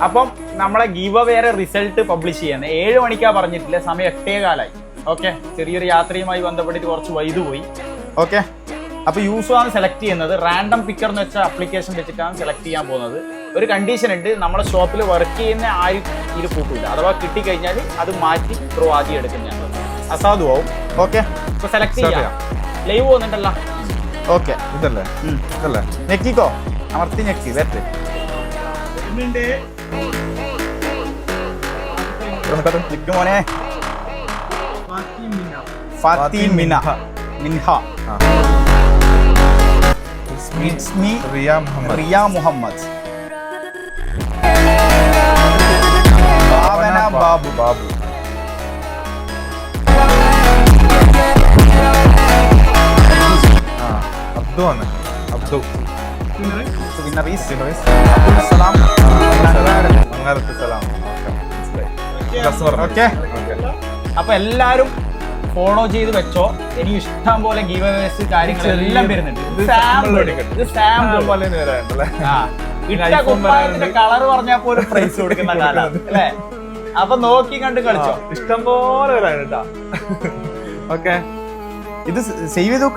അപ്പം നമ്മളെ give അവേറെ result publish ചെയ്യുന്നത് 7 മണിക്കാ പറഞ്ഞിട്ടില്ല, സമയം 8:15. ഓക്കെ, ചെറിയൊരു യാത്രയുമായി ബന്ധപ്പെട്ടിട്ട് കുറച്ച് വൈകി പോയി. ഓക്കെ, അപ്പോൾ യൂസുവാണ് സെലക്ട് ചെയ്യുന്നത്. റാൻഡം പിക്കർ എന്ന് വെച്ച ആപ്ലിക്കേഷൻ വെച്ചിട്ടാണ് സെലക്ട് ചെയ്യാൻ പോകുന്നത്. ഒരു കണ്ടീഷൻ ഉണ്ട്, നമ്മുടെ ഷോപ്പിൽ വർക്ക് ചെയ്യുന്ന ആരും ഇതിൽ കൂട്ടില്ല. അഥവാ കിട്ടിക്കഴിഞ്ഞാൽ അത് മാറ്റി ത്രോ ആദ്യം എടുക്കുന്നതാണ്, അസാധുവാകും. ഓക്കെ, ഇപ്പോൾ സെലക്ട് ചെയ്യാം. ലൈവ് വന്നിട്ടല്ല. ഓക്കെ, ഇതല്ലേ ഞെക്കിക്കോ, അമർത്തി ഞെക്കി വെറ്റ്. മോനെ മിൻഹ It's me, Riya Muhammad. Bhavana Babu. Abdu. Winner is Abdul Salam. Okay. അപ്പൊ എല്ലാരും ഫോളോ ചെയ്ത് വെച്ചോ. ഇനി ഇഷ്ടം പോലെ ഗീവ് അവേസ് കാര്യങ്ങളെല്ലാം വരുന്നുണ്ട്. കളർ പറഞ്ഞാൽ പോലും പ്രൈസ് കൊടുക്കുന്ന കാലം അല്ലേ? അപ്പൊ നോക്കി കണ്ട് കളിച്ചോ, ഇഷ്ടം പോലെ വരാൻ കേട്ടോ. ഓക്കെ, ഇത് സേവ് ചെയ്തു.